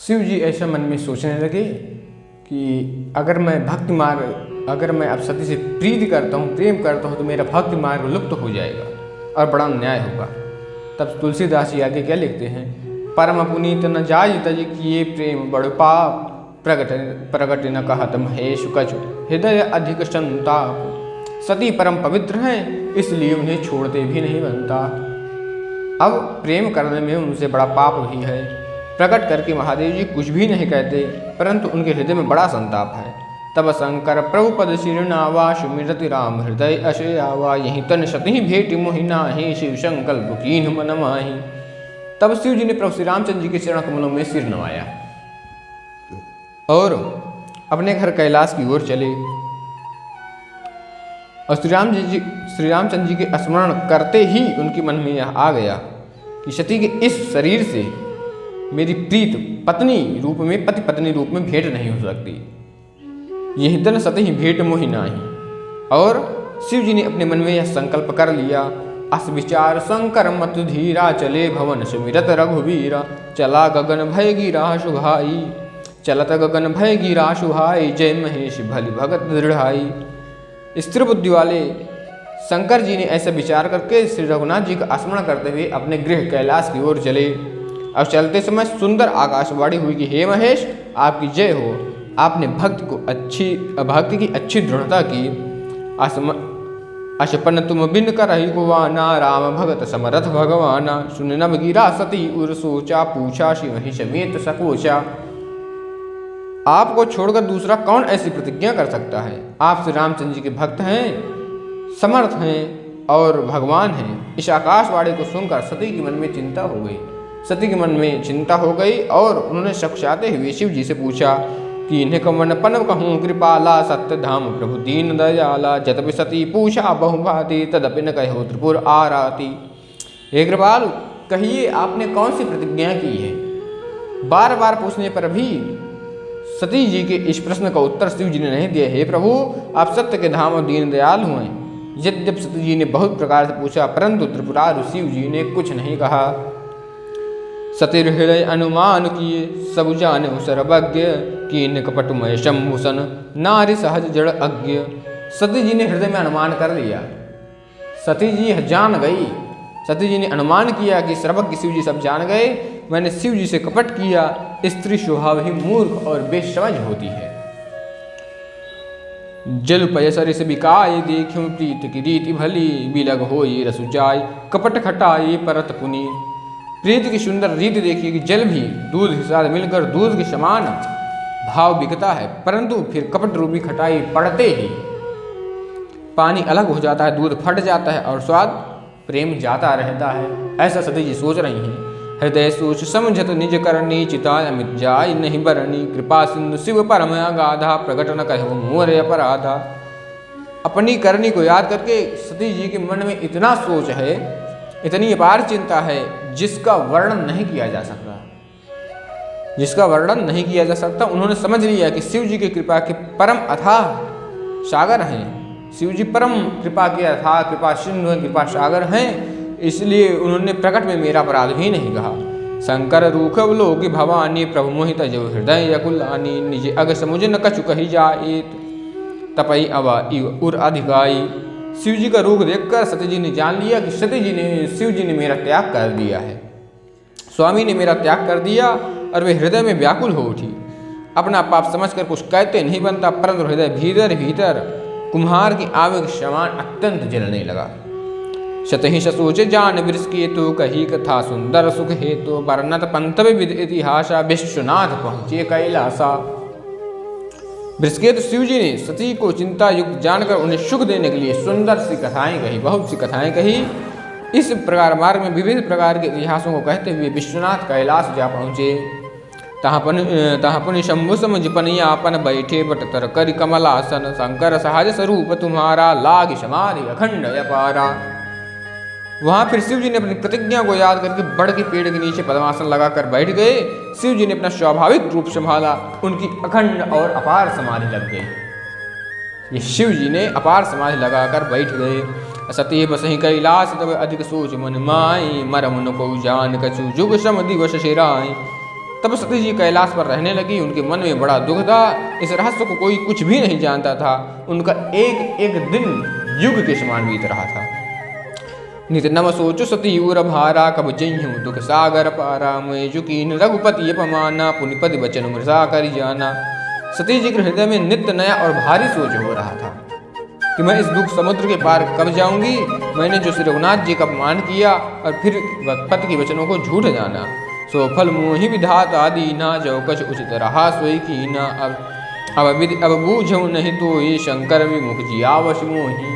शिव जी ऐसा मन में सोचने लगे कि अगर मैं अब सती से प्रीति करता हूँ, प्रेम करता हूँ, तो मेरा भक्ति मार्ग लुप्त हो जाएगा और बड़ा अन्याय होगा। तब तुलसीदास जी आगे क्या लिखते हैं, परम पुनीत न जाय तज किए प्रेम बड़ पाप, प्रगट न कहत महेश कछु हृदय अधिक संताप। सती परम पवित्र हैं, इसलिए उन्हें छोड़ते भी नहीं बनता। अब प्रेम करने में उनसे बड़ा पाप भी है। प्रकट करके महादेव जी कुछ भी नहीं कहते, परंतु उनके हृदय में बड़ा संताप है। तब शंकर प्रभु पद शिरनावा सुमिरति राम हृदय अशय आवा, यही तन सती भेट मोहि नाहि शिव संकल्प कीन्ह मन माहि। तब शिव जी ने प्रभु श्री रामचंद्र जी के चरण कमलों में सिर नवाया और अपने घर कैलाश की ओर चले। और श्री रामचंद्र जी के स्मरण करते ही उनके मन में यह आ गया कि सती के इस शरीर से मेरी प्रीत पत्नी रूप में, पति पत्नी रूप में भेंट नहीं हो सकती। यही तन सती भेंट मोहि नाहि। और शिव जी ने अपने मन में यह संकल्प कर लिया, अस विचार शंकर मत धीरा, चले भवन सुमिरत रघुवीरा, चला गगन भय गिरा शुभाई, चलत गगन भय गिरा शुभाई, जय महेश भली भगत दृढ़ाई। स्थिर बुद्धि वाले शंकर जी ने ऐसा विचार करके श्री रघुनाथ जी का स्मरण करते हुए अपने गृह कैलाश की ओर चले। अब चलते समय सुंदर आकाशवाणी हुई कि हे महेश, आपकी जय हो। आपने भक्ति की अच्छी दृढ़ता की। अशपन तुम बिन करहि कुवाना, राम भगत समरथ भगवाना, सुन नभ गिरा सती उर सोचा, पूछा शिव ही समेत सकोचा। आपको छोड़कर दूसरा कौन ऐसी प्रतिज्ञा कर सकता है? आप श्री रामचंद्र जी के भक्त हैं, समर्थ हैं और भगवान हैं। इस आकाशवाणी को सुनकर सती के मन में चिंता हो गई। सती के मन में चिंता हो गई और उन्होंने सकुचाते हुए शिव जी से पूछा कि इन्हें कमन पनव कहूँ कृपाला, सत्य धाम प्रभु दीन दयाला, जतपि सती पूछा बहुभाति, तदपि न कहो त्रिपुर आराती। हे कृपालु, कहिए आपने कौन सी प्रतिज्ञा की है? बार बार पूछने पर भी सती जी के इस प्रश्न का उत्तर शिव जी ने नहीं दिया। हे प्रभु, आप सत्य के धाम और दीन दयाल हुए। यद्यप सती जी ने बहुत प्रकार से पूछा, परंतु त्रिपुरारु शिव जी ने कुछ नहीं कहा। सतिर हृदय अनुमान किए, सब जाने सर्वज्ञ, कीन कपटमय शंभूषण, नारी सहज जड़ अज्ञ। सती जी ने हृदय में अनुमान कर लिया। सती जी जान गई। सती जी ने अनुमान किया कि सर्वज्ञ शिव जी सब जान गए, मैंने शिव जी से कपट किया। स्त्री स्वभाव ही मूर्ख और बेसमझ होती है। जल पयसर से बिकाए, देखूं प्रीत की रीति भली, बिलग होई रसु जाय, कपट खटाई परत पुनि। प्रीति की सुंदर रीति देखिए कि जल भी दूध के साथ मिलकर दूध के समान भाव बिकता है, परंतु फिर कपट रूपी खटाई पड़ते ही पानी अलग हो जाता है, दूध फट जाता है और स्वाद प्रेम जाता रहता है। ऐसा सती जी सोच रही हैं। हृदय सोच समझत निज करनी, चिता अमित जाय नहीं बरनी, कृपा सिंधु शिव परम अगाधा, प्रगट न कहो मोर अपराधा। अपनी करनी को याद करके सती जी के मन में इतना सोच है, इतनी अपार चिंता है, जिसका वर्णन नहीं किया जा सकता, जिसका वर्णन नहीं किया जा सकता। उन्होंने समझ लिया कि शिव जी की कृपा के परम अथाह सागर हैं। शिव जी परम कृपा के अथाह कृपा सिंधु हैं, कृपा सागर हैं, इसलिए उन्होंने प्रकट में मेरा अपराध भी नहीं कहा। शंकर रूख लोक भवानी, प्रभु मोहित जो हृदय अकुलानी, निज अग समुझ न कछु कही जाएत, तपई अवा इव उर अधिकाई। शिव जी का रूप देखकर सती जी ने जान लिया कि शिव जी ने मेरा त्याग कर दिया है। स्वामी ने मेरा त्याग कर दिया और वे हृदय में व्याकुल हो उठी। अपना पाप समझकर कुछ कहते नहीं बनता, परंतु हृदय भीतर भीतर कुम्हार की आग के समान अत्यंत जलने लगा। शतहि सोचे जान वृष के तो, कही कथा सुंदर सुख हेतु, वर्णत पंथव विद इतिहासा, विश्वनाथ पहुँचे कैलासा। वृषकेतु शिव जी ने सती को चिंता युक्त जानकर उन्हें सुख देने के लिए सुंदर सी कथाएं कही, बहुत सी कथाएं कही। इस प्रकार मार्ग में विविध प्रकार के इतिहासों को कहते हुए विश्वनाथ कैलाश जा पहुँचे। तहापन शंभु समझपनियापन, बैठे बट तर करि कमलासन, शंकर सहज स्वरूप तुम्हारा, लाग समाधि अखंड अपारा। वहाँ फिर शिव जी ने अपनी प्रतिज्ञा को याद करके बड़ के पेड़ के नीचे पद्मासन लगाकर बैठ गए। शिव जी ने अपना स्वाभाविक रूप संभाला, उनकी अखंड और अपार समाधि लग गई। ये शिव जी ने अपार समाधि लगाकर बैठ गए। सती बसहि कैलाश तब अधिक सोच मन माई, मरम न को जान कछु जुग सम दिवस सिराई। तब सती जी कैलाश पर रहने लगी। उनके मन में बड़ा दुख था। इस रहस्य को कोई कुछ भी नहीं जानता था। उनका एक एक दिन युग के समान बीत रहा था। नित नव सोचो सती उर भारा, कब जइहूँ दुख सागर पारा। मैं जुकीन रघुपति अपमाना, पुनिपति बचन मृषा कर जाना। सती जी के हृदय में नित्य नया और भारी सोच हो रहा था कि मैं इस दुख समुद्र के पार कब जाऊंगी। मैंने जो श्री रघुनाथ जी का अपमान किया और फिर पति के वचनों को झूठ जाना, सो फल मोहि विधाता दीना। जो कछ उचित रहा सोई कीना। अब बूझऊँ नहीं तो ये शंकर विमुख जिया वश मोही।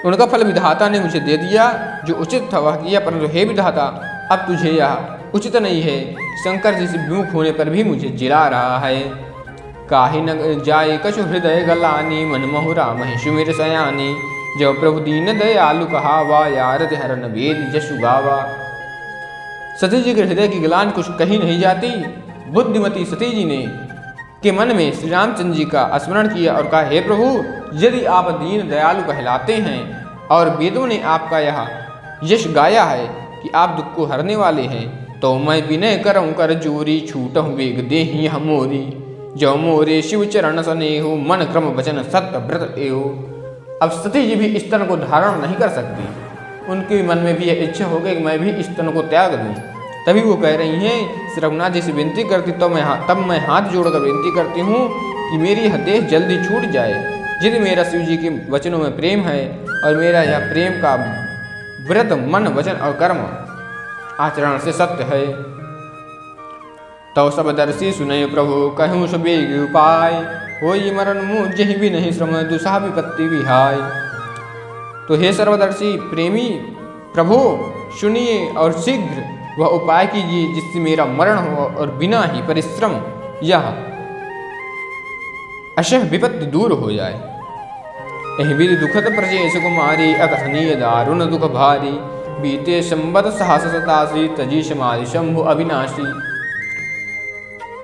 उनका फल विधाता ने मुझे दे दिया, जो उचित था वह किया, परंतु हे विधाता अब तुझे यह उचित नहीं है। शंकर जी से विमुख होने पर भी मुझे जिला रहा है। काहि न जाए कछु हृदय गलानी, मन महु राम है सुमिर सयानी। जब प्रभु दीन दयालु कहावा, यारत हरन वेद जसु गावा। सती जी के हृदय की गलान कुछ कही नहीं जाती। बुद्धिमती सती जी ने के मन में श्री रामचंद्र जी का स्मरण किया और कहा, हे प्रभु, यदि आप दीन दयालु कहलाते हैं और वेदों ने आपका यह यश गाया है कि आप दुख को हरने वाले हैं, तो मैं विनय करऊँ कर जोरी। छूटहूँ वेग देहि हमोरी। जो मोरे शिव चरण सनेहु, मन क्रम वचन सत्य व्रत एहो। अब सती जी भी इस तन को धारण नहीं कर सकती। उनके मन में भी यह इच्छा हो गई कि मैं भी इस तन को त्याग दूँ। तभी वो कह रही हैं, श्री रघुनाथ जी से विनती करती तब मैं हाथ जोड़कर विनती करती हूँ कि मेरी यह देह जल्दी छूट जाए। यदि मेरा शिव जी के वचनों में प्रेम है और मेरा यह प्रेम का व्रत मन वचन और कर्म आचरण से सत्य है, तो सब दर्शी सुनय प्रभु कहूँ सुबेग उपाय। होई मरण मुझ भी नहीं श्रम, दुसह विपत्ति विहाय। तो हे सर्वदर्शी प्रेमी प्रभु, सुनिए और शीघ्र वह उपाय कीजिए जिससे मेरा मरण हो और बिना ही परिश्रम यह अशह विपत्ति दूर हो जाए। यही विधि दुखद प्रजेश कुमारी, अकथनीय दारुण दुख भारी। बीते संबत सहस सतासी, तजी समाधि शंभु अविनाशी।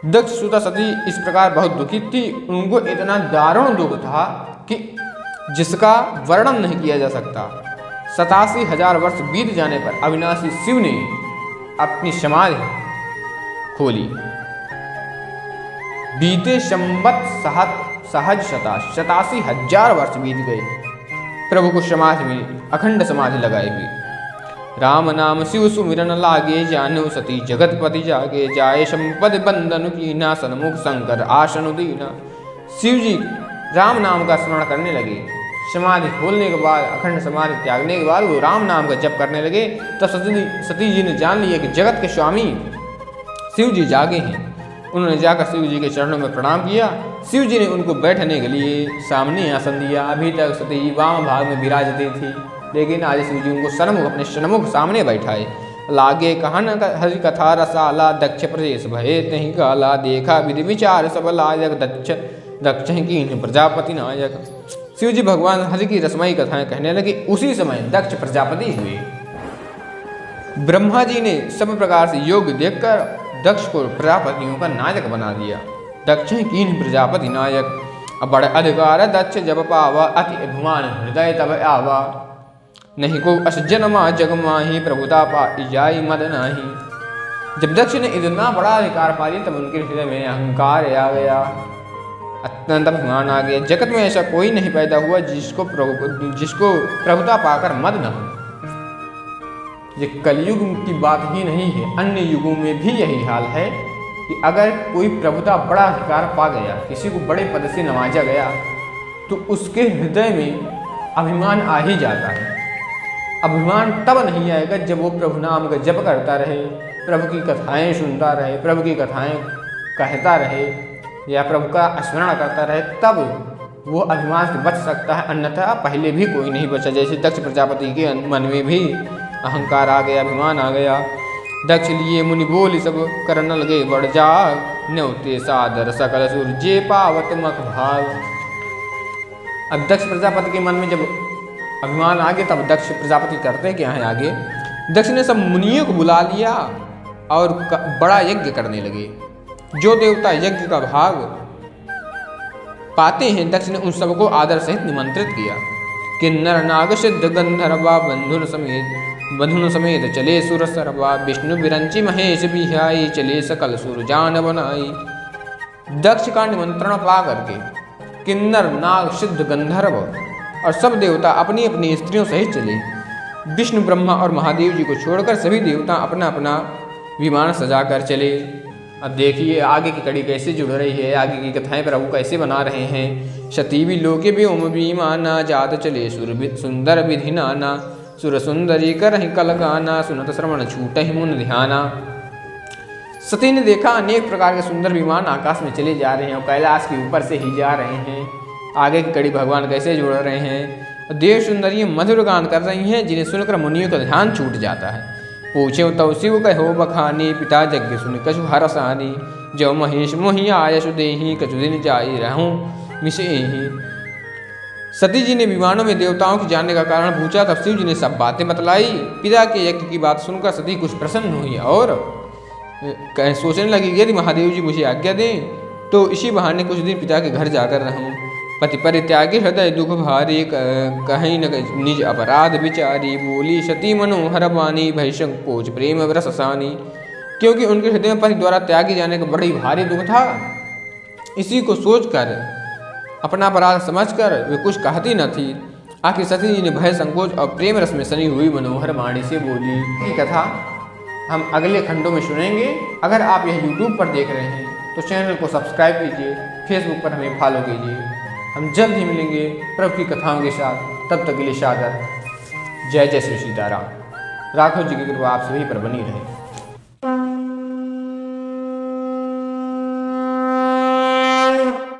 दक्ष सुता सती इस प्रकार बहुत दुखी थी। उनको इतना दारुण दुख था कि जिसका वर्णन नहीं किया जा सकता। 87,000 वर्ष बीत जाने पर अविनाशी शिव ने अपनी समाधि खोली। बीते संबत सहज 87,000 वर्ष बीत गए। प्रभु को समाधि में अखंड समाधि लगाई हुई। राम नाम शिव सुमिरन लागे, जानो सती जगतपति जागे। जाए संपद बंधन की ना, सन्मुख शंकर आसन दीना। शिव जी राम नाम का स्मरण करने लगे। समाधि खोलने के बाद, अखंड समाधि त्यागने के बाद वो राम नाम का जप करने लगे। तब सती जी ने जान लिया कि जगत के स्वामी शिव जी जागे हैं। उन्होंने जाकर शिव जी के चरणों में प्रणाम किया। शिव जी ने उनको बैठने के लिए सामने आसन दिया। अभी तक सती जी वाम भाग में विराजती थी, लेकिन आज शिव जी उनको सन्मुख अपने सन्मुख सामने बैठाए। लागे कहन हरि कथा रसाला, दक्ष प्रदेश भये तहि काला। देखा विधि विचार सब लायक, दक्ष की प्रजापति नायक। शिव जी भगवान हरि की रसमयी कथाएं कहने लगे। उसी समय दक्ष प्रजापति हुए। ब्रह्मा जी ने सब प्रकार से योग्य देखकर दक्ष को प्रजापतियों का नायक बना दिया। दक्ष कीन प्रजापति नायक। अब बड़े अधिकार दक्ष जब पावा, अति अभिमान हृदय तब आवा। नहीं को असजन मा जग माही, प्रभुता पाई जाई मद नाही। जब दक्ष ने इतना बड़ा अधिकार पा लिया तब उनके हृदय में अहंकार आ गया, अत्यंत अभिमान आ गया। जगत में ऐसा कोई नहीं पैदा हुआ जिसको प्रभुता पाकर मद न हो। ये कलयुग की बात ही नहीं है, अन्य युगों में भी यही हाल है कि अगर कोई प्रभुता बड़ा अधिकार पा गया, किसी को बड़े पद से नवाजा गया, तो उसके हृदय में अभिमान आ ही जाता है। अभिमान तब नहीं आएगा जब वो प्रभु नाम का जप करता रहे, प्रभु की कथाएं सुनता रहे, प्रभु की कथाएं कहता रहे या प्रभु का स्मरण करता रहे, तब वो अभिमान से बच सकता है। अन्यथा पहले भी कोई नहीं बचा। जैसे दक्ष प्रजापति के मन में भी अहंकार आ गया, अभिमान आ गया। दक्ष लिए मुनि बोल सब करन लगे बढ़ जाग, न्योते सादर सकल सुर जे पावत मख भाव। अब दक्ष प्रजापति के मन में जब अभिमान आ गया तब दक्ष प्रजापति करते क्या है आगे, दक्ष ने सब मुनियों को बुला लिया और बड़ा यज्ञ करने लगे। जो देवता यज्ञ का भाग पाते हैं, दक्ष ने उन सबको आदर सहित निमंत्रित किया। किन्नर नाग सिद्ध गंधर्वा बंधुर समेत बंधुन समेत चले सुर सरवा, विष्णु बिरंची महेश बिहाई, चले सकल सुर जान बनाई। दक्ष का निमंत्रण पा करके किन्नर, नाग, सिद्ध, गंधर्व और सब देवता अपनी अपनी स्त्रियों सहित चले। विष्णु, ब्रह्मा और महादेव जी को छोड़कर सभी देवता अपना अपना विमान सजाकर चले। अब देखिए आगे की कड़ी कैसे जुड़ रही है, आगे की कथाएं प्रभु कैसे बना रहे हैं। सतीवी लोके व्योम विमाना, जात चले सुर सुंदर विधि नाना, सुर सुंदरी करहि कल गाना, सुनत श्रवण छूटहि मुन ध्याना। सती ने देखा अनेक प्रकार के सुंदर विमान आकाश में चले जा रहे हैं और कैलाश के ऊपर से ही जा रहे हैं। आगे की कड़ी भगवान कैसे जोड़ रहे हैं। देव सुंदरी मधुर गान कर रही हैं, जिन्हें सुनकर मुनियों का ध्यान छूट जाता है। पूछे तव शिव कहो बखानी, पिता यज्ञ सुन कछु हरसानी, जो महेश मोहि आयसु देहि, कछु दिन जाई रहूं मिसेहि। सती जी ने विमानों में देवताओं के जाने का कारण पूछा, तब शिव जी ने सब बातें बतलाई। पिता के यज्ञ की बात सुनकर सती कुछ प्रसन्न हुई और सोचने लगी यदि महादेव जी मुझे आज्ञा दें तो इसी बहाने कुछ दिन पिता के घर जाकर रहूं। पति परित्यागी हृदय दुख भारी, कहीं न निज अपराध विचारी, बोली सती मनोहर वाणी, भय संकोच प्रेम रससानी। क्योंकि उनके हृदय में पति द्वारा त्यागी जाने का बड़ी भारी दुख था, इसी को सोचकर अपना अपराध समझकर वे कुछ कहती न थी। आखिर सती जी ने भय संकोच और प्रेम रस में सनी हुई मनोहर वाणी से बोली। ये कथा हम अगले खंडों में सुनेंगे। अगर आप यह YouTube पर देख रहे हैं तो चैनल को सब्सक्राइब कीजिए, फेसबुक पर हमें फॉलो कीजिए। हम जल्द ही मिलेंगे प्रभु की कथाओं के साथ। तब तक के लिए सादर जय जय श्री सीताराम। राघव जी की कृपा आप सभी पर बनी रहे।